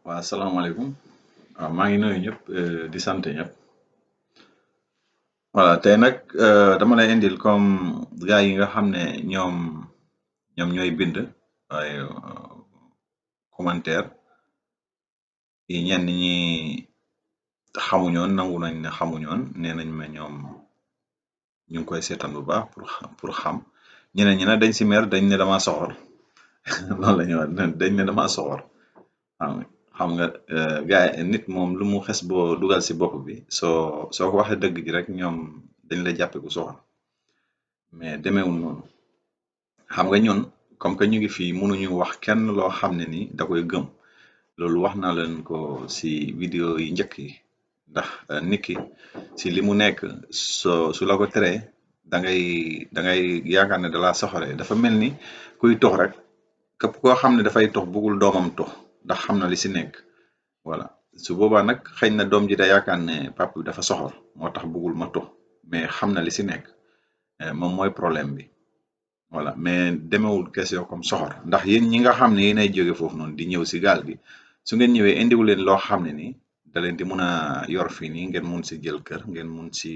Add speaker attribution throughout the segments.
Speaker 1: waaw asalaamaaleykum waaw maa ngi nuyu ñëpp di sant ñëpp voilà tey nag dama lay indil comme gars yi nga xam ne ñoom ñooy bind ay commentaire yi ñenn ñi xamuñoon nangu nañ ne xamuñoon nee nañ ma ñoom ñu ngi koy seetaan bu baax pour xam ñeneen ñi nag dañ si mer dañ ne dama soxor loolu la ñu wax dañ ne dama soxor xam nga gars yi nit moom lu mu xes boo dugal si bopp bi soo ko waxee dëgg ji rek ñoom dañ la jàppe ku soxor mais demeewul noonu xam nga ñun comme que ñu ngi fii mënuñu wax kenn loo xam ne ni da koy gëm loolu wax naa leen ko si vidéo yi njëkk yi ndax nit ki si li mu nekk su la ko teree da ngay yaakaar ne dalaa soxore dafa mel ni kuy tox rek képp koo xam ne dafay tox bëggul doomam tox ndax xam na li si nekk voilà su boobaa nag xëy na doom ji da yaakaar ne papa bi dafa soxor moo tax bëggul ma tox mais xam na li si nekk moom mooy problème bi voilà mais demewul question comme soxor ndax yéen ñi nga xam ne yéenay jóge foofu noonu di ñëw si gaal gi su ngeen ñëwee indiwu leen loo xam ne ni da leen di mun a yor fii nii ngeen mun si jël kër ngeen mun si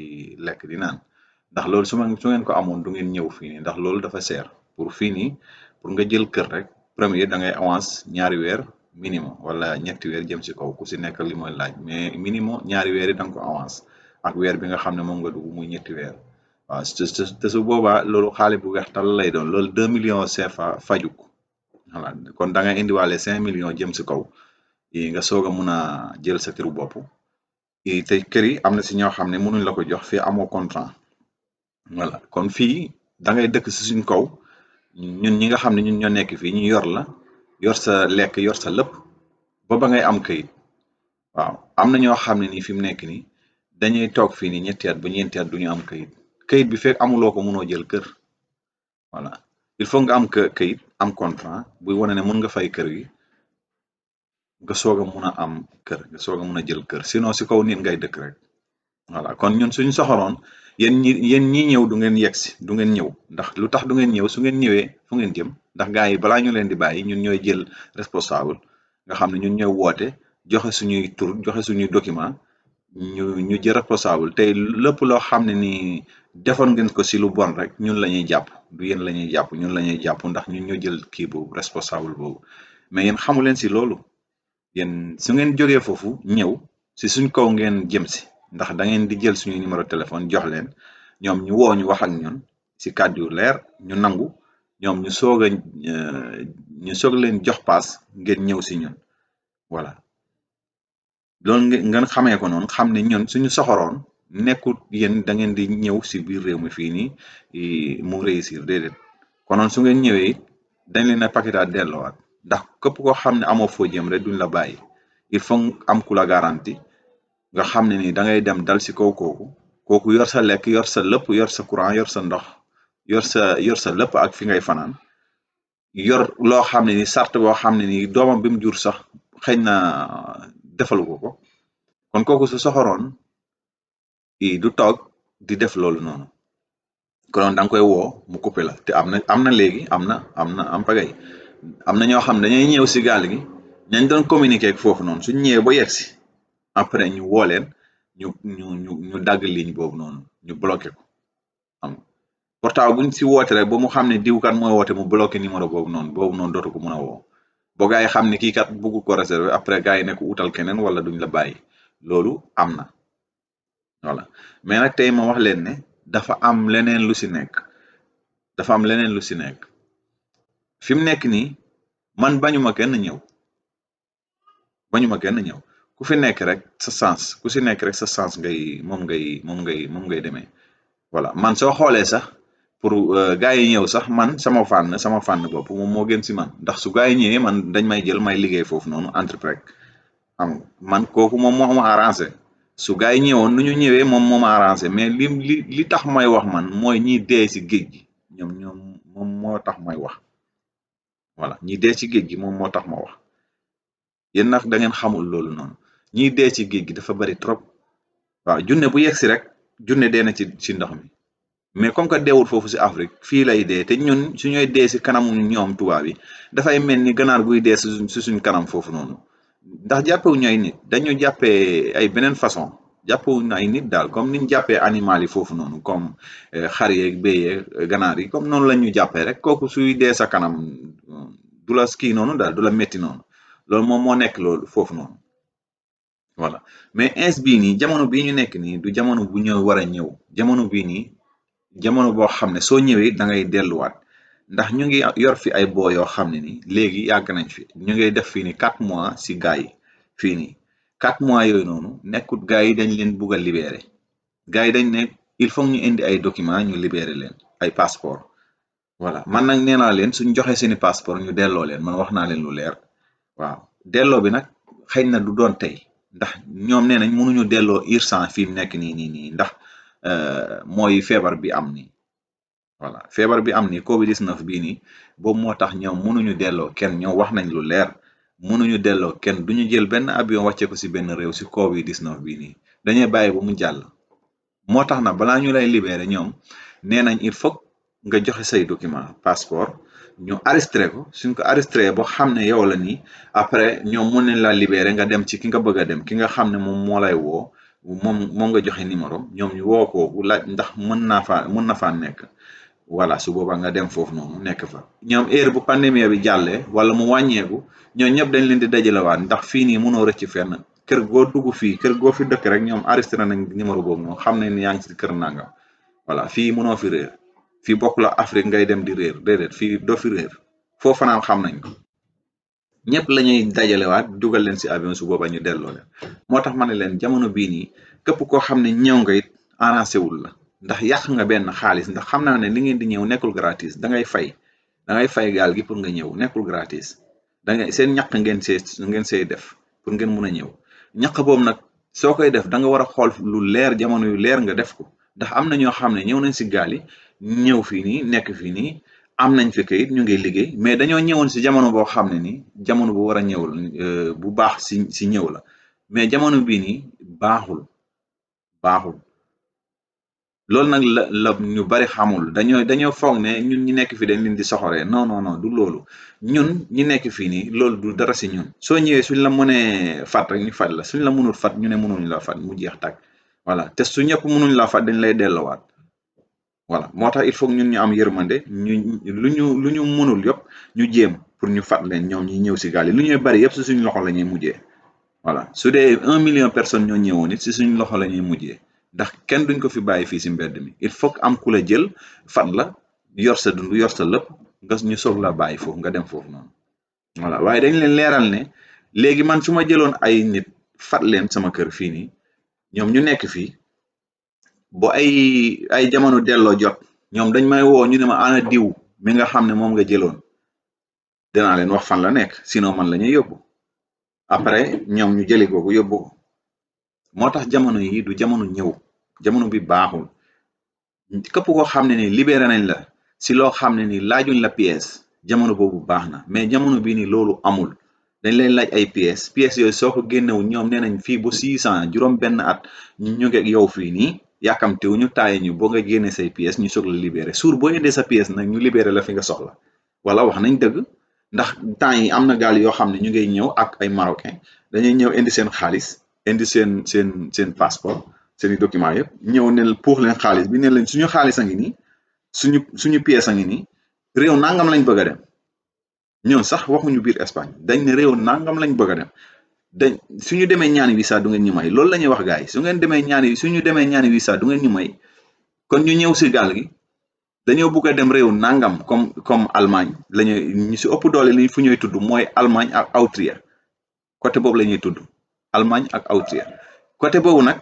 Speaker 1: lekk di naan ndax loolu su ngeen ko amoon du ngeen ñëw fii nii ndax loolu dafa seer pour fii nii pour nga jël kër rek premier da ngay avance ñaari weer minimum wala ñetti weer jëm si kaw ku si nekk li mooy laaj mais minimum ñaari weer yi da nga ko avance ak weer bi nga xam ne moom nga dugg muy ñetti weer waaw te su boobaa loolu xaalis bu weex tal lay doon loolu 2 millions CFA fajuk voilà kon da ngay indiwaale 5 millions jëm si kaw yi nga soog a mun a jël sa këru bopp te kër yi am na si ñoo xam ne mënuñ la ko jox fii amoo contrat voilà kon fii da ngay dëkk si suñ kaw ñun ñi nga xam ne ñun ñoo nekk fii ñu yor la yor sa lekk yor sa lépp ba ngay am kayit waaw am na ñoo xam ne nii fi mu nekk nii dañuy toog fii nii ñetti at ba ñeenti at du ñu am kayit bi fekk amuloo ko mënoo jël kër voilà il faut nga am kayit am contrat buy wane ne mën nga fay kër gi nga soog a mun a am kër nga soog a mun a jël kër sinon si kaw nit ngay dëkk rek voilà kon ñun suñu soxoroon yéen ñi ñëw du ngeen yegsi du ngeen ñëw ndax lu tax du ngeen ñëw su ngeen ñëwee fu ngeen jëm ndax gars yi balaa ñu leen di bàyyi ñun ñooy jël responsable nga xam ne ñun ñooy woote joxe suñuy tur joxe suñuy document ñu jël responsable tey lépp loo xam ne ni defoon ngeen ko si lu bon rek ñun la ñuy jàpp du yéen la ñuy jàpp ñun la ñuy jàpp ndax ñun ñoo jël kii boobu responsable boobu mais yéen xamu leen si loolu yéen su ngeen jógee foofu ñëw si suñ kaw ngeen jëm si ndax da ngeen di jël suñu numéro téléphone jox leen ñoom ñu woo ñu wax ak ñun si kàddu yu leer ñu nangu ñoom ñu soog leen jox paas ngeen ñëw si ñun voilà loolu ngeen xamee ko noonu xam ne ñun suñu soxoroon nekkut yéen da ngeen di ñëw si biir réew mi fii nii mu réussir déedéet konoon su ngeen ñëwee it dañ leen a paketaat delloowaat ndax képp koo xam ne amoo foo jëm rek duñ la bàyyi il faut am ku la garanti nga xam ne ni da ngay dem dal si kaw kooku yor sa lekk yor sa lépp yor sa courant yor sa ndox yor sa lépp ak fi ngay fanaan yor loo xam ne ni sart boo xam ne ni doomam bi mu jur sax xëy na defalu ko kon kooku su soxoroon du toog di def loolu noonu konoon da nga koy woo mu coupé la te am na léegi am pagay am na ñoo xam ne dañuy ñëw si gaal gi ñañ doon communiquer ak foofu noonu suñ ñëwee ba yegg si après ñu woo leen ñu dagg ligne boobu noonu ñu bloqué ko xam portable buñ si woote rek ba mu xam ne diwkat mooy woote mu bloqué numéro boobu noonu dootu ko mun a woo boo gaa yi xam ne kii kat bugg ko réserver après gaa yi ne ko utal keneen wala duñ la bàyyi loolu am na voilà mais nag tey ma wax leen ne dafa am leneen lu si nekk fi mu nekk nii man bañuma kenn ñëw ku fi nekk rek sa sens ku si nekk rek sa sens moom ngay demee voilà man soo xoolee sax pour gars yi ñëw sax man sama fànn bopp moom moo gën si man ndax su gars yi ñëwee man dañ may jël may liggéey foofu noonu entrepreneur xam man kooku moom moo ma arrangé su gars yi ñëwoon nu ñu ñëwee moom moo ma arrangé mais li tax may wax man mooy ñi dee si géej gi ñoom moom moo tax may wax voilà ñi dee ci géej gi moom moo tax ma wax yéen nag da ngeen xamul loolu noonu ñiy dee ci géej gi dafa bari trop waaw junne bu yegsi rek junne dee na ci ndox mi mais comme que deewul foofu si Afrique fii lay dee te ñun suñuy dee si kanamu ñoom tubaab yi dafay mel ni ganaar guy dee si suñ kanam foofu noonu ndax jàppewuñu ay nit dañu jàppee ay beneen façon jàppewuñu ay nit daal comme niñ jàppee animal yi foofu noonu comme xar yeeg béy yeeg ganaar yi comme noonu la ñu jàppee rek kooku suy dee sa kanam du la kii noonu daal du la metti noonu loolu moom moo nekk loolu foofu noonu voilà mais ins bii nii jamono bii ñu nekk nii du jamono bu ñëw war a ñëw jamono bii nii jamono boo xam ne soo ñëwee da ngay delluwaat ndax ñu ngi yor fi ay boo yoo xam ne ni léegi yàgg nañ fi ñu ngi def fii ni 4 mois si gars yi fii nii 4 mois yooyu noonu nekkut gars yi dañ leen bugg a libéré gars yi dañ ne il faut ñu indi ay documents ñu libéré leen ay passeport voilà man nag nee naa leen suñ joxe seeni passeport ñu delloo leen man wax naa leen lu leer waaw delloo bi nag xëy na du doon tey ndax ñoom nee nañ mënuñu delloo urgence fi mu nekk nii ndax mooy feebar bi am nii voilà feebar bi am ni Covid 19 bii nii boobu moo tax ñoom mënuñu delloo kenn ñoom wax nañ lu leer mënuñu delloo kenn duñu jël benn avion wàcce ko si benn réew si Covid 19 bii nii dañuy bàyyi ba mu jàll moo tax na balaa ñu lay libéré ñoom nee nañ il faut nga joxe say document passeport ñu arrêté ko suñ ko arrêté ba xam ne yow la nii après ñoom mën nañ la libéré nga dem ci ki nga bëgg a dem ki nga xam ne moom moo lay woo moom nga joxe numéro ñoom ñu woo ko laaj ndax mën na faa nekk voilà su boobaa nga dem foofu noonu nekk fa ñoom heure bu pandémie bi jàllee wala mu wàññeeku ñoom ñëpp dañ leen di dajalewaat ndax fii nii mënoo rëcc fenn kër goo dugg fii kër goo fi dëkk rek ñoom arrêté nañ numéro boobu moom xam nañ ne yaa ngi si kër nangam voilà fii mënoo fi réer fii bokk la Afrique ngay dem di réer déedéet fii doo fi réer foo fanaan xam nañ ko ñëpp la ñuy dajalewaat dugal leen si avion su boobaa ñu delloo leen moo tax ma ne leen jamono bii nii képp koo xam ne ñëw nga it arrangé wul la ndax yàq nga benn xaalis ndax xam naa ne li ngeen di ñëw nekkul gratis da ngay fay gaal gi pour nga ñëw nekkul gratis da ngay seen ñaq ngeen see def pour ngeen mun a ñëw ñaq boobu nag soo koy def da nga war a xool lu leer jamono yu leer nga def ko ndax am na ñoo xam ne ñëw nañ si gaal yi ñëw fii nii nekk fii nii am nañ fi kayit ñu ngi liggéey mais dañoo ñëwoon si jamono boo xam ne nii jamono bu war a ñëw bu baax si ñëw la mais jamono bii nii baaxul loolu nag la ñu bari xamul dañoo foog ne ñun ñi nekk fi dañ leen di soxoree non du loolu ñun ñi nekk fii nii loolu du dara si ñun soo ñëwee suñ la mënee fat rek ñu fat la suñ la mënul fat ñu ne mënuñ la fat mu jeex tàkk voilà te su ñëpp mënuñ la fat dañ lay delloowaat voilà moo tax il faut ñun ñu am yërmande lu ñu mënul yëpp ñu jéem pour ñu fat leen ñoom ñi ñëw si gaal yi lu ñuy bari yëpp si suñ loxo la ñuy mujjee voilà su dee 1 million personnes ñoo ñëwoon it si suñ loxo la ñuy mujjee ndax kenn duñ ko fi bàyyi fii si mbedd mi il faut que am ku la jël fat la yor sa dund yor sa lépp nga ñu soog la bàyyi foofu nga dem foofu noonu voilà waaye dañ leen leeral ne léegi man su ma jëloon ay nit fat leen sama kër fii nii ñoom ñu nekk fii bo ay jamono delloo jot ñoom dañ may woo ñu ne ma ana diw mi nga xam ne moom nga jëloon dinaa leen wax fan la nekk sinon man la ñuy yóbbu après ñoom ñu jëli ko yóbbu ko moo tax jamono yi du jamono ñëw jamono bi baaxul képp koo xam ne ni libéré nañ la si loo xam ne ni laajuñ la pièce jamono boobu baax na mais jamono bii ni loolu amul dañ leen laaj ay pièces yooyu soo ko génnewu ñoom nee nañ fii ba 600 juróom benn at ñu ngi ak yow fii nii yàkkamtewu ñu taaye ñu boo nga génne say pièces ñu soog la libéré suur boo indee sa pièce nag ñu libéré la fi nga soxla wala wax nañ dëgg ndax temps yi am na gaal yoo xam ne ñu ngay ñëw ak ay marocain dañuy ñëw indi seen xaalis indi seen passeport seen i document yëpp ñëw ne pour leen xaalis bi ne leen suñu xaalis a ngi nii suñu pièce a ngi nii réew nangam lañ bëgg a dem ñoom sax waxuñu biir Espagne dañ ne réew nangam lañ bëgg a dem suñu demee ñaani visa du ngeen ñu may loolu la ñuy wax gars yi suñu demee ñaani visa du ngeen ñu may kon ñu ñëw si gaal gi dañoo bëgg a dem réew nangam comme Allemagne lañu ñu si ëpp doole li fu ñuy tudd mooy Allemagne ak Austria côté boobu la ñuy tudd Allemagne ak Austria côté boobu nag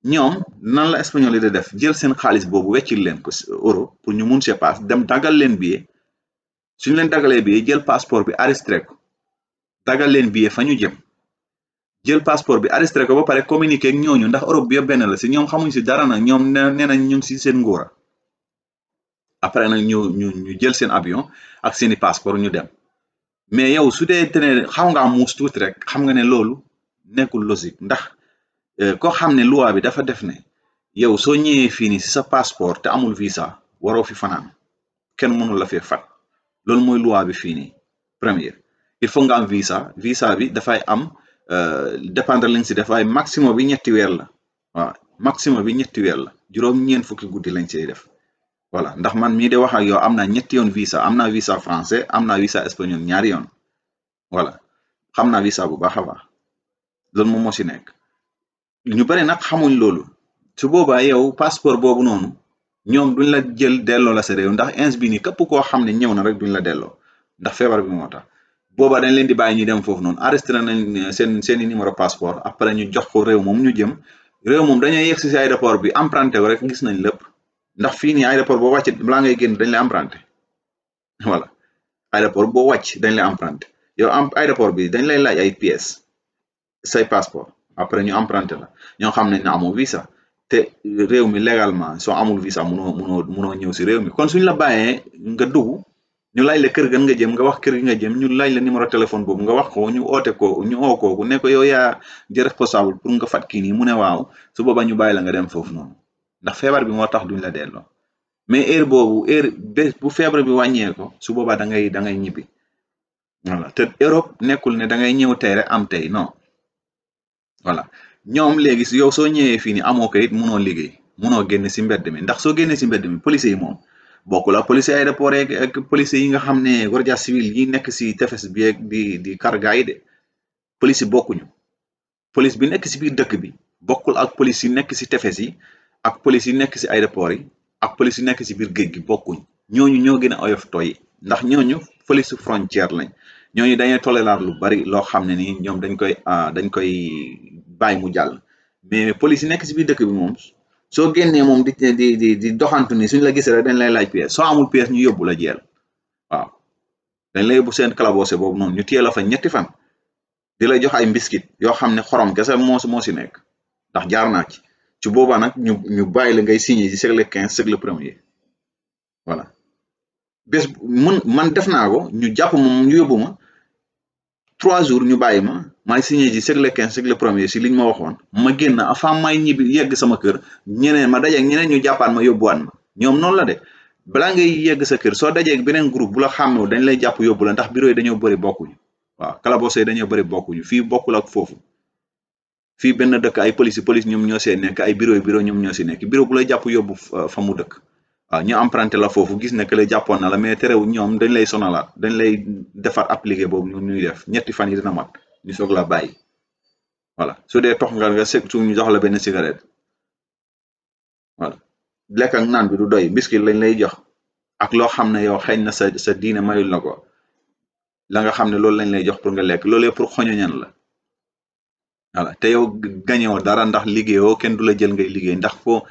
Speaker 1: ñoom nan la espagnol yi di def jël seen xaalis boobu weccil leen ko euro pour ñu mun see paas dem dagal leen billet suñu leen dagalee billet jël passeport bi arrêté ko dagal leen billet fa ñu jël passeport bi arrêté ko ba pare communiqué ak ñooñu ndax Europe bi yëpp benn la si ñoom xamuñ si dara nag ñoom nee nañ ñu ngi si seen nguura après nag ñu jël seen avion ak seeni passeport ñu dem mais yow su dee te ne xaw ngaa muus tuuti rek xam nga ne loolu nekkul logique ndax koo xam ne loi bi dafa def ne yow soo ñëwee fii nii si sa passeport te amul visa waroo fi fanaan kenn mënul la fee fat loolu mooy loi bi fii nii première il faut nga am visa bi dafay am dépendre lañ si def waaye maximum bi ñetti weer la waaw maximum bi ñetti weer la juróom-ñeent fukki guddi lañ siy def voilà ndax man mii de wax ak yow am naa ñetti yoon visa am naa visa français am naa visa espagnol ñaari yoon voilà xam naa visa bu baax a baax loolu moom moo si nekk ñu bari nag xamuñ loolu su boobaa yow passeport boobu noonu ñoom duñ la jël delloo la sa réew ndax ins bi nii képp koo xam ne ñëw na rek duñ la delloo ndax feebar bi moo tax boobaa dañ leen di bàyyi ñu dem foofu noonu enregistré nañ seeni numéro passeport après ñu jox ko réew moom ñu jëm réew moom dañuy yegg si aéroport bi emprunté ko rek gis nañ lépp ndax fii nii aéroport boo wàcc balaa ngay génn dañ lay emprunté voilà aéroport boo wàcc dañ lay emprunté yow aéroport bi dañ lay laaj ay pièces say passeport après ñu emprunté la ñoo xam nañ ne amoo visa te réew mi légalement soo amul visa munoo ñëw si réew mi kon suñ la bàyyee nga dugg ñu laaj la kër gan nga jëm nga wax kër gi nga jëm ñu laaj la numéro téléphone boobu nga wax ko ñu oote ko ñu oo kooku ne ko yow yaa di responsable pour nga fat kii nii mu ne waaw su boobaa ñu bàyyi la nga dem foofu noonu ndax feebar bi moo tax duñ la delloo mais heure boobu heure bés bu feebar bi wàññee ko su boobaa da ngay ñibbi voilà te Europe nekkul ne da ngay ñëw tey rek am tey non voilà ñoom léegi si yow soo ñëwee fii nii amoo kayit munoo liggéey munoo génn si mbedd mi ndax soo génnee si mbedd mi police yi moom bokkul ak police aéroport ak police yi nga xam ne guardia civil yi nekk si tefes bi ak di karga yi de police yi bokkuñu police bi nekk si biir dëkk bi bokkul ak police yi nekk si tefes yi ak police yi nekk si aéroport yi ak police yi nekk si biir géej gi bokkuñ ñooñu ñoo gën a oyof tooy ndax ñooñu police frontière lañ ñooñu dañuy toléraat lu bari loo xam ne nii ñoom dañ koy bàyyi mu jàll mais police yi nekk si biir dëkk bi moom soo génnee moom di doxantu ni suñ la gisee rek dañ lay laaj pièce soo amul pièce ñu yóbbu la jeel waaw dañ lay yóbbu seen calabose boobu noonu ñu téye la fa ñetti fan di la jox ay mbiskit yoo xam ne xorom kese moo si nekk ndax jaar naa ci boobaa nag ñu bàyyi la ngay signé ci c'est le 15 c'est le premier voilà bés man def naa ko ñu jàpp ma ñu yóbbu ma 3 jours ñu bàyyi ma may signé ji c'est le 15 c'est le premier si liñ ma waxoon ma génn avant may ñibbi yegg sama kër ñeneen ma dajeeg ñeneen ñu jàppaat ma yóbbuwaat ma ñoom noonu la de balaa ngay yegg sa kër soo dajeeg beneen groupe bu la xàmmewu dañ lay jàpp yóbbu la ndax bureau yi dañoo bëri bokkuñu waaw calabose yi dañoo bëri bokkuñu fii bokkul ak foofu fii benn dëkk ay police ñoom ñoo see nekk ay bureau ñoom ñoo si nekk bureau bu lay jàpp yóbbu fa mu dëkk waaw ñu emprunté la foofu gis ne que la jàppoon na la mais terew ñoom dañ lay sonalaat dañ lay defar appliqué boobu ñuy def ñetti fan yi dina mat ñu soog la bàyyi voilà su dee tox nga su ñu jox la benn cigarette voilà lekk ak naan bi du doy biscuit lañ lay jox ak loo xam ne yow xëy na sa diine mayul la ko la nga xam ne loolu lañ lay jox pour nga lekk loolu pour xoñoñan la voilà te yow gañewoo dara ndax liggéeyoo kenn du la jël ngay liggéey ndax foo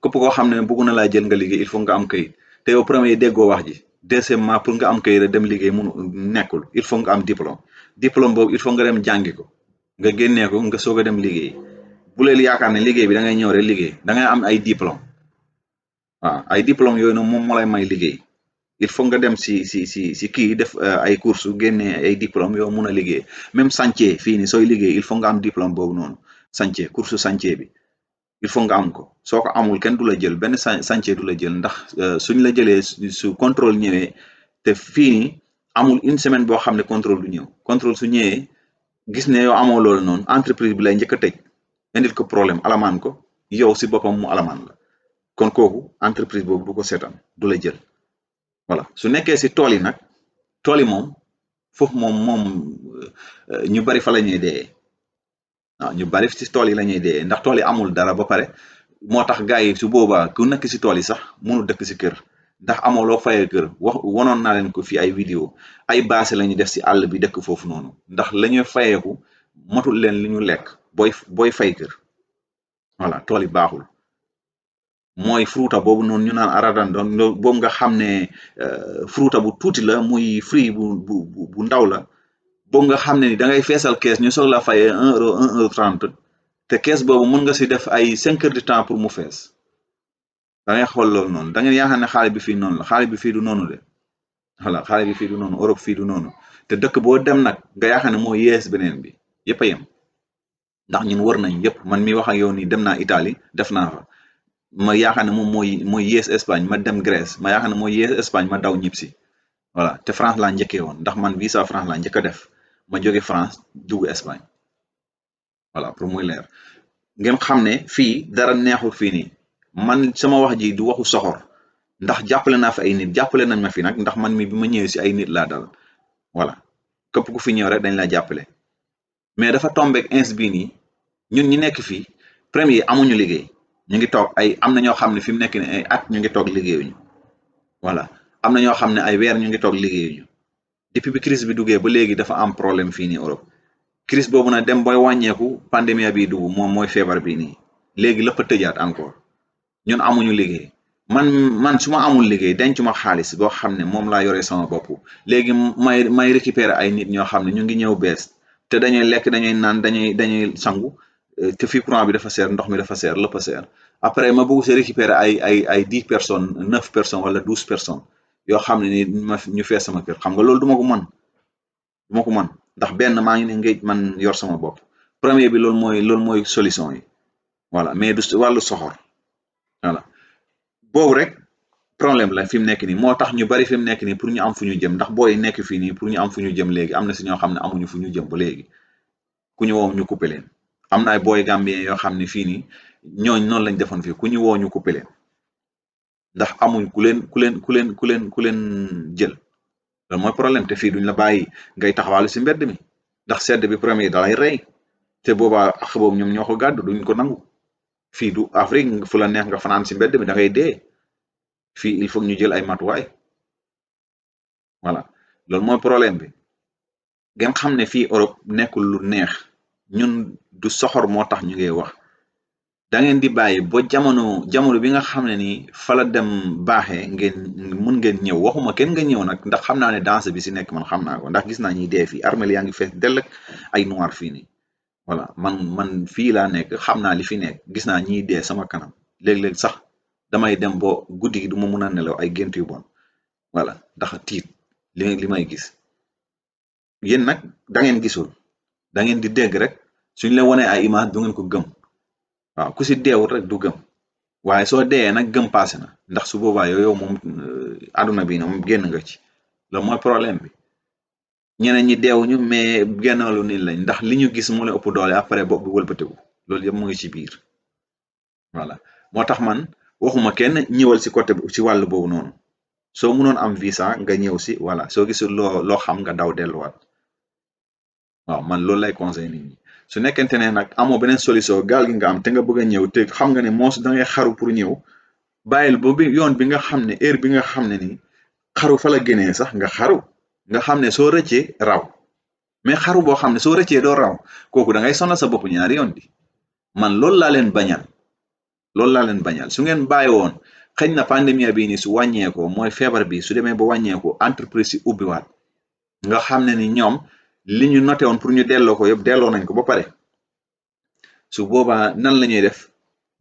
Speaker 1: képp koo xam ne bëgg na laa jël nga liggéey il faut nga am kayit te yow premier déggoo wax ji deuxièmement pour nga am kayit rek dem liggéey mun nekkul il faut nga am diplôme boobu il faut nga dem jàngi ko nga génnee ko nga soog a dem liggéey bu leen yaakaar ne liggéey bi da ngay ñëw rek liggéey da ngay am ay diplôme waaw ay diplôme yooyu noonu moom moo lay may liggéey il faut nga dem si kii def ay course génnee ay diplôme yoo mun a liggéey même chantier fii nii sooy liggéey il faut nga am diplôme boobu noonu chantier course chantier bi il faut nga am ko soo ko amul kenn du la jël benn chantier du la jël ndax suñ la jëlee su contrôle ñëwee te fii nii amul une semaine boo xam ne contrôle du ñëw contrôle su ñëwee gis ne yow amoo loolu noonu entreprise bi lay njëkk a tëj indil ko problème alamaan ko yow si boppam mu alamaan la kon kooku entreprise boobu du ko seetaan du la jël voilà su nekkee si tool yi nag tool yi moom foofu moom ñu bari fa la ñuy dee waaw ñu bari si tool yi la ñuy dee ndax tool yi amul dara ba pare moo tax gars yi su boobaa ku nekk si tool yi sax mënu dëkk si kër ndax amoo loo fayee kër wonoon naa leen ko fii ay vidéo ay baase la ñuy def si àll bi dëkk foofu noonu ndax la ñuy fayeeku matul leen li ñu lekk booy fay kër voilà tool yi baaxul mooy fruta boobu noonu ñu naan arachidon boobu nga xam ne fruta bu tuuti la muy fruit bu ndaw la boobu nga xam ne ni da ngay feesal kees ñu soog la fayee 1 euro 1 euro 30 te kees boobu mën nga si def ay 5 heures de temps pour mu fees da ngay xool loolu noonu da ngeen yaakaar ne xaalis bi fii noonu la xaalis bi fii du noonu de voilà xaalis bi fii du noonu Europe fii du noonu te dëkk boo dem nag nga yaakaar ne moo yees beneen bi yëpp a yem ndax ñun wër nañ yëpp man mi wax ak yow nii dem naa Italie def naa fa ma yaakaar ne moom mooy yees Espagne ma dem Grèce ma yaakaar ne mooy yees Espagne ma daw ñib si voilà te France laa njëkkee woon ndax man visa France laa njëkk a def ma jóge France dugg Espagne voilà pour muy leer ngeen xam ne fii dara neexul fii nii man sama wax ji du waxu soxor ndax jàppale naa fi ay nit jàppale nañ ma fi nag ndax man mi bi ma ñëwee si ay nit laa dal voilà képp ku fi ñëw rek dañ la jàppale mais dafa tombeek ins bii nii ñun ñi nekk fii premier amuñu liggéey ñu ngi toog ay am na ñoo xam ne fi mu nekk ni ay at ñu ngi toog liggéeyuñu voilà am na ñoo xam ne ay weer ñu ngi toog liggéeyuñu depuis bi crise bi duggee ba léegi dafa am problème fii nii Europe crise boobu nag dem booy wàññeeku pandémie bi dugg moom mooy feebar bii nii léegi lépp a tëjaat encore ñun amuñu liggéey man su ma amul liggéey dencuma xaalis boo xam ne moom laa yore sama bopp léegi may récupérer ay nit ñoo xam ne ñu ngi ñëw bees te dañuy lekk dañuy naan dañuy sangu te fii courant bi dafa seer ndox mi dafa seer lépp a seer après ma bëgg si récupérer ay 10 personnes 9 personnes wala 12 personnes yoo xam ne ni ñu fees sama kër xam nga loolu duma ko mën ndax benn maa ngi ne ngéej man yor sama bopp premier bi loolu mooy solution yi voilà mais du wàllu soxor voilà boobu rek problème la fi mu nekk nii moo tax ñu bari fi mu nekk nii pour ñu am fu ñu jëm ndax booy nekk fii nii pour ñu am fu ñu jëm léegi am na si ñoo xam ne amuñu fu ñu jëm ba léegi ku ñu woo ñu coupé leen am na ay booy gambien yoo xam ne fii nii ñooñ noonu lañ defoon fii ku ñu woo ñu coupé leen ndax amuñ ku leen jël loolu mooy problème te fii duñ la bàyyi ngay taxawaalu si mbedd mi ndax sedd bi premier dalay rey te boobaa ak boobu ñoom ñoo ko gàddu duñ ko nangu fii du Afrique fu la neex nga fanaan si mbedd mi da ngay dee fii il faut ñu jël ay matuwaay voilà loolu mooy problème bi ngeen xam ne fii Europe nekkul lu neex ñun du soxor moo tax ñu ngi wax da ngeen di bàyyi ba jamono bi nga xam ne nii fa la dem baaxee ngeen ñëw waxuma kenn nga ñëw nag ndax xam naa ne danse bi si nekk man xam naa ko ndax gis naa ñuy dee fii armel yaa ngi fees dell ak ay noir fii nii voilà man fii laa nekk xam naa li fi nekk gis naa ñiy dee sama kanam léeg-léeg sax damay dem bo guddi gi du ma mun a nelaw ay gént yu bon voilà ndax tiit li may gis yéen nag da ngeen gisul da ngeen di dégg rek suñ la wonee ay image du ngeen ko gëm waaw ku si deewul rek du gëm waaye soo deeyee nag gëm paase na ndax su boobaa yow moom àdduna bi moom génn nga ci loolu mooy problème bi ñeneen ñi deewuñu mais gennalu nit lañ ndax li ñu gis mu la ëpp doole après bopp bi wëlbatiku loolu yëpp mu ngi ci biir voilà moo tax man waxuma kenn ñëwal si côté ci wàll boobu noonu soo mënoon am visa nga ñëw si voilà soo gisul loo xam nga daw delluwaat waaw man loolu lay conseil nit ñi su nekkente ne nag amoo beneen solution gaal gi nga am te nga bëgg a ñëw te xam nga ne moos da ngay xaru pour ñëw bàyyil ba bi yoon bi nga xam ne heure bi nga xam ne ni xaru fa la gënee sax nga xaru nga xam ne soo rëccee raw mais xaru boo xam ne soo rëccee doo raw kooku da ngay sonal sa bopp ñaari yoon bi man loolu laa leen bañal su ngeen bàyyi woon xëy na pandémie bii ni su wàññeekoo mooy feebar bi su demee ba wàññeeku entreprise yi ubbiwaat nga xam ne ni ñoom li ñu noté woon pour ñu delloo ko yëpp delloo nañ ko ba pare su boobaa nan la ñuy def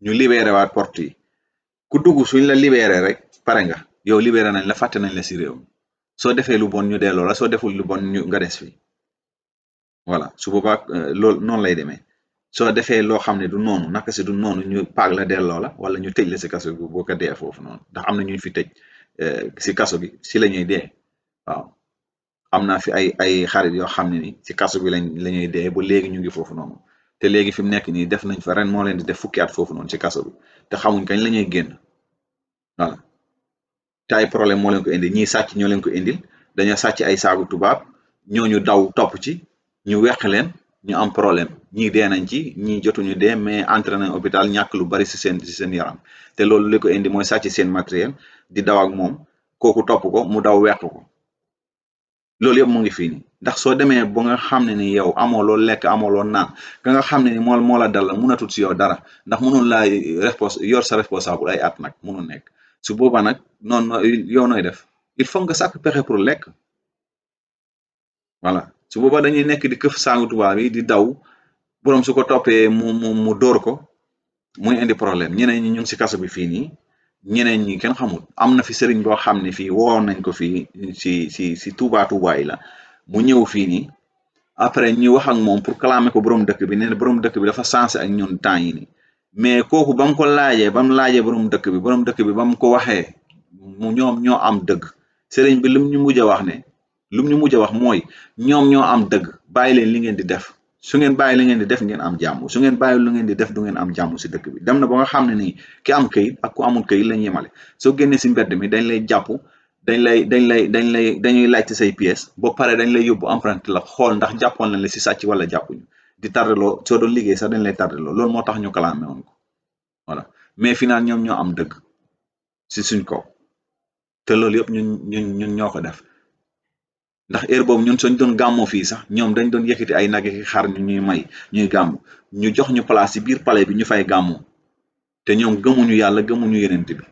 Speaker 1: ñu libéré waat porte yi ku dugg suñ la libéré rek pare nga yow libéré nañ la fàtte nañ la si réew mi soo defee lu bon ñu delloo la soo deful lu bon ñu nga des fi voilà su boobaa loolu noonu lay demee soo defee loo xam ne du noonu naka si du noonu ñu paag la delloo la wala ñu tëj la si kaso bi boo ko dee foofu noonu ndax am na ñu fi tëj si kaso bi si la ñuy dee waaw am naa fi ay xarit yoo xam ne ni si kaso bi la ñuy dee ba léegi ñu ngi foofu noonu te léegi fi mu nekk nii def nañ fa ren moo leen di def fukki at foofu noonu si kaso bi te xamuñ kañ la ñuy génn voilà te ay problème moo leen ko indil ñii sàcc ñoo leen ko indil dañoo sàcc ay saagu tubaab ñooñu daw topp ci ñu weq leen ñu am problème ñii dee nañ ci ñii jotuñu dee mais entré nañ hôpital ñàkk lu bari si seen yaram te loolu li ko indi mooy sàcc seen matériel di daw ak moom kooku topp ko mu daw weq ko loolu yëpp mu ngi fii nii ndax soo demee ba nga xam ne ni yow amoo loo lekk amoo loo naan ka nga xam ne ni moo la dal mënatul si yow dara ndax mënul laa yor sa responsable ay at nag mënul nekk su boobaa nag noonu yow nooy def il faut nga sàkk pexe pour lekk voilà su boobaa dañuy nekk di këf sangu tubaab yi di daw boroom su ko toppee mu dóor ko muy indi problème ñeneen ñi ñu ngi si kaso bi fii nii ñeneen ñi kenn xamul am na fi sëriñ boo xam ne fii woon nañ ko fii si Touba yi la mu ñëw fii nii après ñu wax ak moom pour clamer ko borom dëkk bi nee na borom dëkk bi dafa sensé ak ñun temps yi nii mais kooku ba mu ko laajee borom dëkk bi ba mu ko waxee ñoom ñoo am dëgg sëriñ bi lum ñu mujj a wax mooy ñoom ñoo am dëgg bàyyi leen li ngeen di def su ngeen bàyyi li ngeen di def ngeen am jàmm su ngeen bàyyi lu ngeen di def du ngeen am jàmm si dëkk bi dem na ba nga xam ne nii ki am këyit ak ku amul këyit lañ yemale soo génnee si mbedd mi dañ lay jàpp dañuy laajte say pièces ba pare dañ lay yóbbu empreinte la xool ndax jàppoon nañ la si sàcc wala jàppuñu di tardeloo soo doon liggéey sax dañ lay tardeloo loolu moo tax ñu kalaame woon ko voilà mais final ñoom ñoo am dëgg si suñ kaw te loolu yëpp ñun ñoo ko def ndax heure boobu ñun suñ doon gàmmoo fii sax ñoom dañ doon yëkkati ay nag ak xar ñu ñuy may ñuy gàmm ñu jox ñu place ci biir palais bi ñu fay gàmmoo te ñoom gëmuñu yàlla gëmuñu yenent bi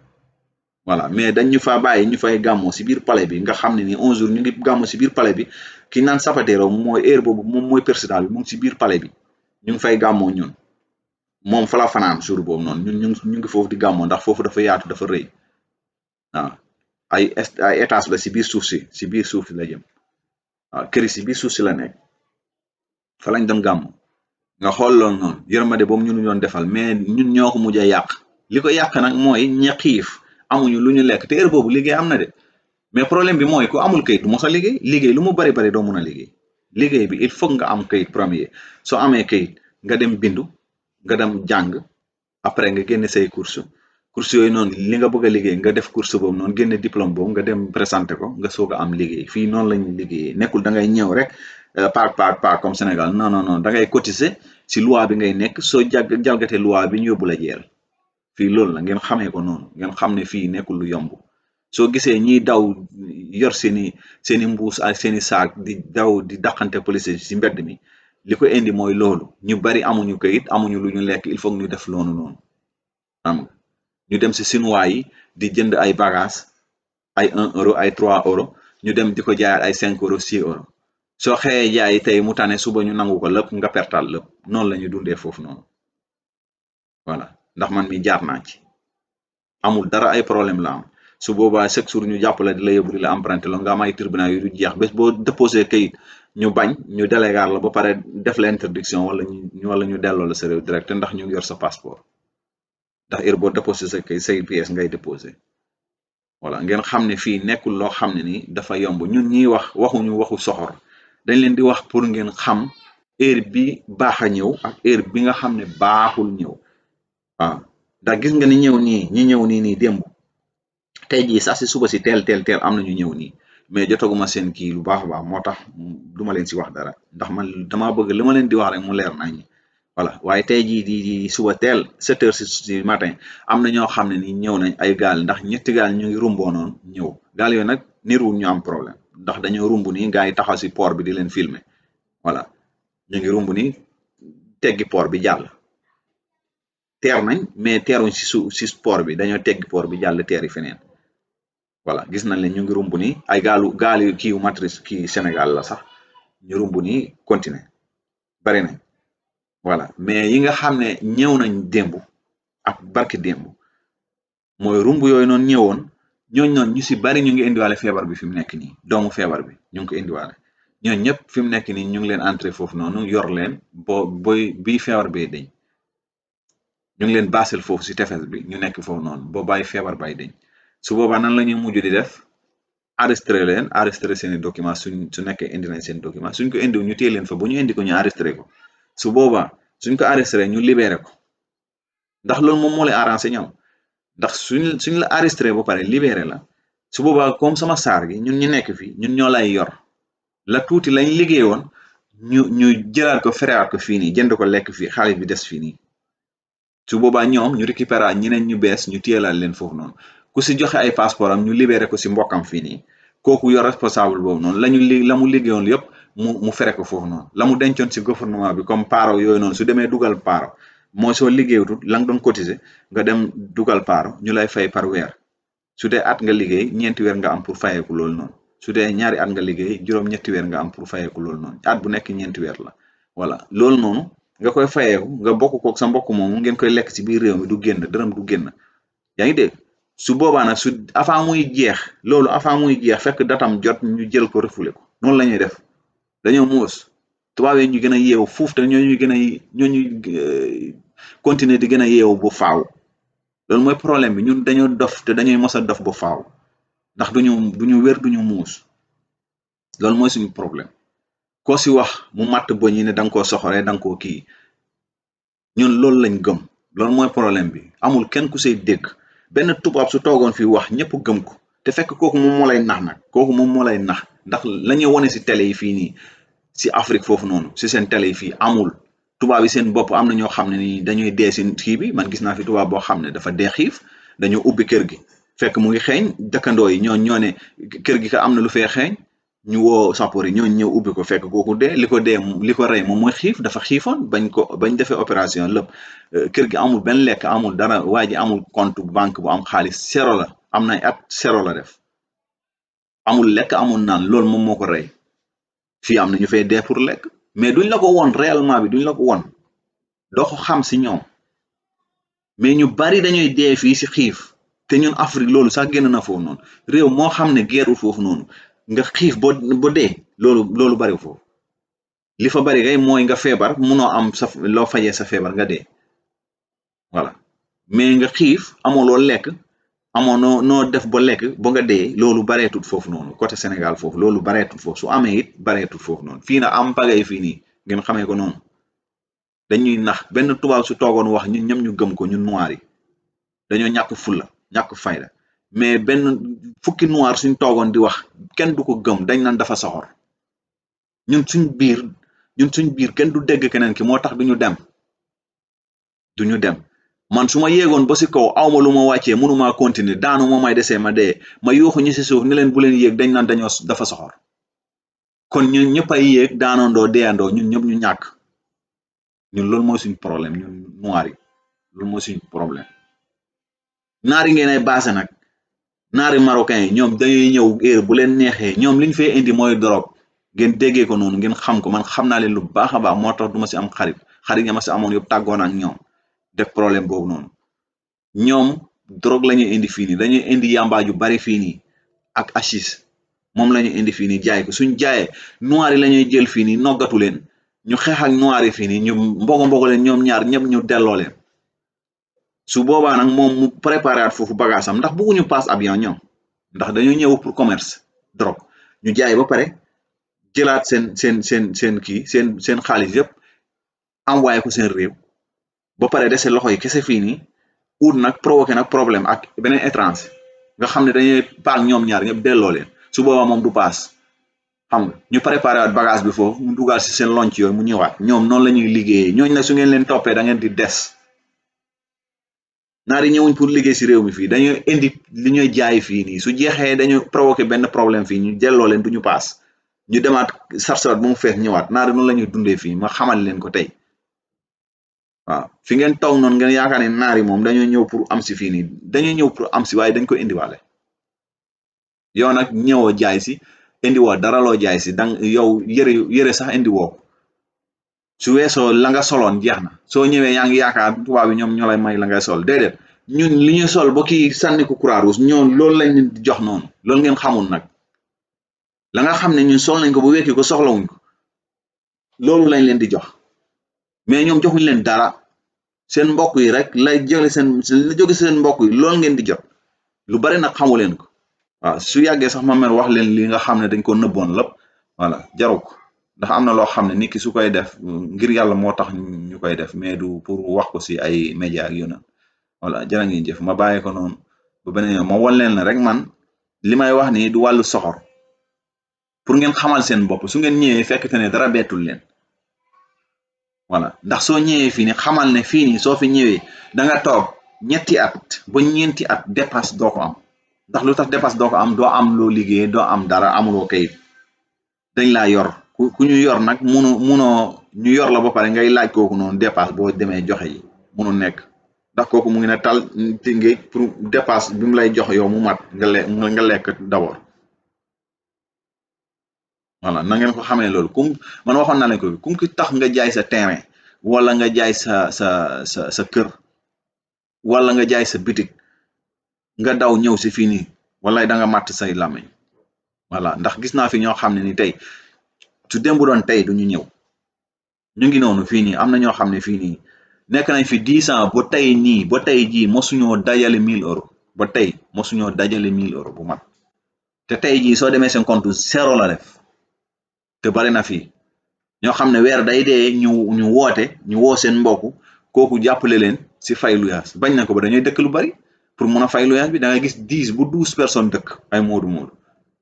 Speaker 1: voilà mais dañ ñu fa bàyyi ñu fay gàmmoo si biir palais bi nga xam ne ni 11 jours ñu ngi gàmmoo si biir palais bi ki naan Zapatero mooy heure boobu moom mooy président bi mu ngi si biir palais bi ñu ngi fay gàmmoo ñun moom fa la fanaan jour boobu noonu ñun ñu ngi foofu di gàmmoo ndax foofu dafa yaatu dafa rëy waaw ay étage la si biir suuf si biir suuf si la jëm waaw kër yi si biir suuf si la nekk fa lañ doon gàmm nga xool loolu noonu yërmande boobu ñu doon defal mais ñun ñoo ko mujj a yàq li ko yàq nag mooy ña xiif amuñu lu ñu lekk te heure boobu liggéey am na de mais problème bi mooy ku amul kayit du mos a liggéey lu mu bari bari doo mun a liggéey bi il faut nga am kayit premier soo amee kayit nga dem bindu nga dem jàng après nga génne say course yooyu noonu li nga bëgg a liggéey nga def course boobu noonu génne diplôme boobu nga dem présenté ko nga soog a am liggéey fii noonu la ñuy liggéeyee nekkul da ngay ñëw rek paak comme Sénégal non da ngay cotiser si loi bi ngay nekk soo jalgatee loi bi ñu yóbbu la jeel fii loolu la ngeen xamee ko noonu ngeen xam ne fii nekkul lu yomb soo gisee ñiy daw yor seeni mbuus ak seeni saak di daw di daqante police si mbedd mi li ko indi mooy loolu ñu bari amuñu kayit amuñu lu ñu lekk il faut ñu def loolu noonu xam nga ñu dem si chinois yi di jënd ay bagages ay 1 euro ay 3 euro ñu dem di ko jaayaat ay 5 euro 6 euro soo xëyee jaay tey mu tane suba ñu nangu ko lépp nga pertal lépp noonu la ñu dundee foofu noonu voilà ndax man mi jaar naa ci amul dara ay problème la am su boobaa chaque jour ñu jàpp la di la yóbbu di la emprunté la nga am ay tribunal yu du jeex bés boo déposé kayit ñu bañ ñu délégar la ba pare def la interdiction wala ñu delloo la sa réew direct ndax ñu ngi yor sa passeport ndax heure boo déposé sa kayit say pièces ngay déposé voilà ngeen xam ne fii nekkul loo xam ne ni dafa yomb ñun ñiy waxuñu waxu soxor dañ leen di wax pour ngeen xam heure bi baax a ñëw ak heure bi nga xam ne baaxul ñëw waaw ndax gis nga ni ñëw nii démb tey jii sax si suba si teel am na ñu ñëw nii mais jotaguma seen kii lu baax a baax moo tax duma leen si wax dara ndax man dama bëgg li ma leen di wax rek mu leer nañ voilà waaye tey jii di suba teel 7 heures si matin am na ñoo xam ne ni ñëw nañ ay gaal ndax ñetti gaal ñu ngi rumboo noonu ñëw gaal yooyu nag niruwul ñu am problème ndax dañoo rumb nii gars yi taxaw si port bi di leen filmer voilà ñu ngi rumb nii teggi port bi jàll teer nañ mais teeruñ si port bi dañoo teggi port bi jàll teeri feneen voilà gis nañ leen ñu ngi rumb nii ay gaal kiiwu matrice kii Sénégal la sax ñu rumb nii continuer bari nañ voilà mais yi nga xam ne ñëw nañ démb ak barki démb mooy rumb yooyu noonu ñëwoon ñooñ noonu ñu si bari ñu ngi indiwaale feebar bi fi mu nekk nii doomu feebar bi ñu ngi ko indiwaale ñooñ ñëpp fi mu nekk nii ñu ngi leen entré foofu noonu yor leen bii feebar bee dañ ñu ngi leen baasel foofu si tefes bi ñu nekk foofu noonu boo bàyyi feebar bay dañ su boobaa nan la ñuy mujj di def enregistré seeni document su nekkee indi nañ seen document suñ ko indiw ñu téye leen fa bu ñu indi ko ñu enregistré ko su boobaa suñ ko enregistré ñu libéré ko ndax loolu moom moo lay arrangé ñoom ndax suñ la enregistré ba pare libéré la su boobaa comme sama saar gi ñun ñu nekk fii ñun ñoo lay yor la tuuti lañ liggéey woon ñu jëlaat ko ferewaat ko fii nii jënd ko lekk fii xaalis bi des fii nii su boobaa ñoom ñu récupérer ñeneen ñu bees ñu téyelaat leen foofu noonu ku si joxe ay passeport am ñu libéré ko si mbokkam fii nii kooku yor responsable boobu noonu la mu liggéeyoon yëpp mu fere ko foofu noonu la mu dencoon si gouvernement bi comme paaro yooyu noonu su demee dugal paaro mooy soo liggéeyutul la nga doon cotiser nga dem dugal paaro ñu lay fay par weer su dee at nga liggéey ñeenti weer nga am pour fayeeku loolu noonu su dee ñaari at nga liggéey juróom-ñetti weer nga am pour fayeeku loolu noonu at bu nekk 4 weer la voilà loolu noonu nga koy fayeeku nga bokk kook sa mbokk moomu ngeen koy lekk ci biir réew mi du génn dërëm du génn yaa ngi dégg su boobaa nag avant muy jeex loolu avant muy jeex fekk datam jot ñu jël ko refoulé ko noonu la ñuy def dañoo muus tubaab yi ñu gën a yeewu fuuf te ñooñuy continuer di gën a yeewu bu faaw loolu mooy problème bi ñun dañoo dof te dañuy mos a dof bu faaw ndax duñu wér duñu muus loolu mooy suñu problème koo si wax mu matt bëñ yi ne da nga koo soxoree da nga koo kii ñun loolu lañ gëm loolu mooy problème bi amul kenn ku say dégg benn tubaab su toogoon fii wax ñëpp gëm ko te fekk kooku moom moo lay nax nag kooku moom moo lay nax ndax la ñuy wone si télé yi fii nii si Afrique foofu noonu si seen télé yi fii amul tubaab yi seen bopp am na ñoo xam ne ni dañuy dee si kii bi man gis naa fi tubaab boo xam ne dafa dee xiif dañoo ubbi kër gi fekk mu ngi xeeñ dëkkandoo yi ñoo ne kër gi ka am na lu fee xeeñ ñu woo sapeur yi ñooñu ñëw ubbi ko fekk kooku dee li ko rey moom mooy xiif dafa xiifoon bañ defee opération lépp kër gi amul benn lekk amul dara waa ji amul compte banque bu am xaalis zéro la am na at zéro la def amul lekk amul naan loolu moom moo ko rey fii am na ñu fay dee pour lekk mais duñ la ko won réellement bi duñ la ko won doo ko xam si ñoom mais ñu bari dañuy dee fii si xiif te ñun Afrique loolu sax génn na foofu noonu réew moo xam ne geerul foofu noonu nga xiif ba dee loolu bari foofu li fa bari kay mooy nga feebar munoo am sa loo fajee sa feebar nga dee voilà mais nga xiif amoo loo lekk amoo noo def ba lekk ba nga dee loolu bareetut foofu noonu côté Sénégal foofu loolu bareetut foofu su amee it bareetut foofu noonu fii nag am pagay fii nii ngeen xamee ko noonu dañuy nax benn tubaab su toogoon wax ñun ñëpp ñu gëm ko ñun noir yi dañoo ñàkk fulla ñàkk fayda mais benn fukki noir suñ toogoon di wax kenn du ko gëm dañ naan dafa soxor ñun suñ biir kenn du dégg keneen ki moo tax duñu dem man su ma yéegoon ba si kaw awma lu ma wàccee mënumaa continuer daanu moo may desee ma dee ma yuuxu ñi si suuf ni leen bu leen yéeg dañ naan dafa soxor kon ñun ñëpp ay yéeg daanandoo deeyandoo ñun ñëpp ñu ñàkk ñun loolu mooy suñ problème ñun noir yi loolu mooy suñ problème naari ngeen ay baase nag naari marocain yi ñoom dañuy ñëw heure bu leen neexee ñoom liñ fee indi mooy drogue ngeen déggee ko noonu ngeen xam ko man xam naa leen lu baax a baax moo tax du ma si am xarit ya ma si amoon yëpp tàggoon ak ñoom def problème boobu noonu ñoom drogue la ñuy indi fii nii dañuy indi yamba ju bari fii nii ak hachis moom la ñuy indi fii nii jaay ko suñ jaayee noir yi la ñuy jël fii nii noggatu leen ñu xeex ak noir yi fii nii ñu mbogo leen ñoom ñaar ñëpp ñu delloo leen su boobaa nag moom mu préparé at foofu bagage am ndax bëgguñu passe avion ñoom ndax dañoo ñëw pour commerce drogue ñu jaay ba pare jëlaat seen kii seen xaalis yëpp envoyé ko seen réew ba pare dese loxo yi kese fii nii ut nag provoqué nag problème ak beneen étranger nga xam ne dañuy paak ñoom ñaar ñëpp delloo leen su boobaa moom du paas xam nga ñu préparé waat bagage bi foofu mu dugal si seen lonc yooyu mu ñëwaat ñoom noonu la ñuy liggéeyee ñooñu nag su ngeen leen toppee da ngeen di des naar yi ñëwuñ pour liggéey si réew mi fii dañuy indi li ñuy jaay fii nii su jeexee dañu provoqué benn problème fii ñu delloo leen du ñu paas ñu demaat sarsarat ba mu fees ñëwaat naar yi noonu la ñuy dundee fii ma xamal leen ko tey waaw fi ngeen toog noonu ngeen yaakaar ne naar yi moom dañoo ñëw pour am si fii nii dañoo ñëw pour am si waaye dañ ko indiwaale yow nag ñëwoo jaay si indiwoo dara loo jaay si dang yow yëre sax indiwoo su weesoo la nga soloon jeex na soo ñëwee yaa ngi yaakaar tubaab bi ñoom ñoo lay may la ngay sol déedéet ñun li ñu sol ba kii sànni ko Croix-Rouge ñoom loolu lañ leen di jox noonu loolu ngeen xamul nag la nga xam ne ñun sol nañ ko ba wekki ko soxlawuñ ko loolu lañ leen di jox mais ñoom joxuñ leen dara seen mbokk yi rek lay jële la jóge seen mbokk yi loolu ngeen di jot lu bari nag xamu leen ko waaw su yàggee sax ma mel wax leen li nga xam ne dañ ko nëbboon lépp voilà jaru ko ndax am na loo xam ne nit ki su koy def ngir yàlla moo tax ñu koy def mais du pour wax ko si ay média ak yu na voilà jërë ngeen jëf ma bàyyi ko noonu ba beneen yoon ma won leen la rek man li may wax nii du wàllu soxor pour ngeen xamal seen bopp su ngeen ñëwee fekk te ne dara bettul leen voilà ndax soo ñëwee fii nii xamal ne fii nii soo fi ñëwee da nga toog ñetti at ba ñeenti at dépasse doo ko am ndax lu tax dépasse doo ko am doo am loo liggéey doo am dara amuloo kayit dañ laa yor ku ñu yor nag munoo ñu yor la ba pare ngay laaj kooku noonu dépasse boo demee joxe yi munu nekk ndax kooku mu ngi ne tal tingi pour dépasse bi mu lay jox yow mu mat nga lekk d'abord voilà na ngeen ko xamee loolu man waxoon naa leen ko kum ki tax nga jaay sa terrain wala nga jaay sa kër wala nga jaay sa bitik nga daw ñëw si fii nii wala da nga màtt say làmmiñ voilà ndax gis naa fi ñoo xam ne ni tey su démb doon tey duñu ñëw ñu ngi noonu fii nii am na ñoo xam ne fii nii nekk nañ fi 10 ans ba tey nii ba tey jii mosuñoo dajale 1000 € ba tey mosuñoo dajale 1000 € bu mat te tey jii soo demee seen compte zéro la def te bari na fii ñoo xam ne weer day dee ñu woote ñu woo seen mbokk kooku jàppale leen si fay luyaas bañ na ko ba dañuy dëkk lu bari pour mun a fay luyaas bi da nga gis 10 bu 12 personnes dëkk ay moodu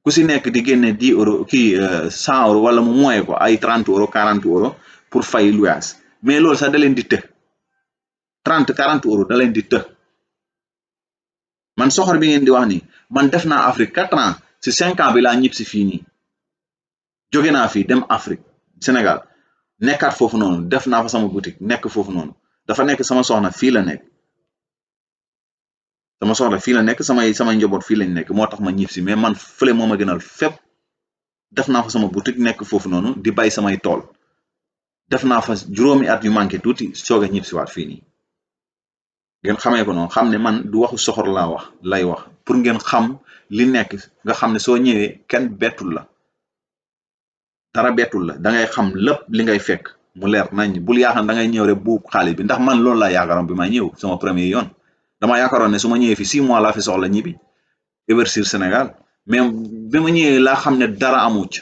Speaker 1: ku si nekk di génne 10 € kii 100 € wala mu moye ko ay 30 € 40 € pour fay luyaas mais loolu sax da leen di të 30 40 € da leen di të man soxor bi ngeen di wax ni man def naa Afrique 4 ans si 5 ans bi laa ñib si fii nii jóge naa fii dem Afrique Sénégal nekkaat foofu noonu def naa fa sama boutique nekk foofu noonu dafa nekk sama soxna fii la nekk sama soxna fii la nekk samay njaboot fii lañ nekk moo tax ma ñib si mais man fële moo ma gënal fépp def naa fa sama boutique nekk foofu noonu di bay samay tool def naa fa juróomi at yu manqué tuuti soog a ñib si waat fii nii ngeen xamee ko noonu xam ne man du waxu soxor lay wax pour ngeen xam li nekk nga xam ne soo ñëwee kenn bettul la dara bettul la da ngay xam lépp li ngay fekk mu leer nañ bul yaakaar da ngay ñëw rek buub xaalis bi ndax man loolu laa yaakaaroon bi may ñëw sama premier yoon dama yaakaaroon ne su ma ñëwee fi 6 mois laa fi soxla ñibbi Eversir Sénégal mais bi ma ñëwee laa xam ne dara amut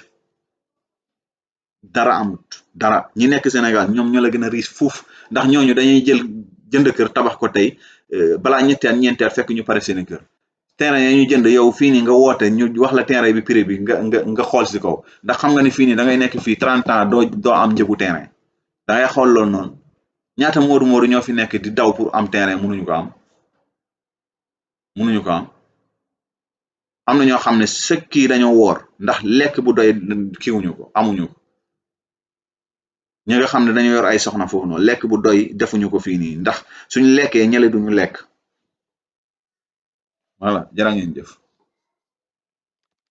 Speaker 1: dara ñi nekk Sénégal ñoom ñoo la gën a riche fuuf ndax ñooñu dañuy jënd kër tabax ko tey balaa ñetti at ñeenti at fekk ñu pare seen kër terrain ya ñu jënd yow fii nii nga woote ñu wax la terrain bi prix bi nga xool si kaw ndax xam nga ne fii nii da ngay nekk fii 30 ans doo am njëgu terrain da ngay xool loolu noonu ñaata moodu ñoo fi nekk di daw pour am terrain mënuñu ko am am na ñoo xam ne sëkk yi dañoo woor ndax lekk bu doy kiiwuñu ko amuñu ko ñi nga xam ne dañoo yor ay soxna foofu noonu lekk bu doy defuñu ko fii nii ndax suñu lekkee ñële duñu lekk voilà jërë ngeen jëf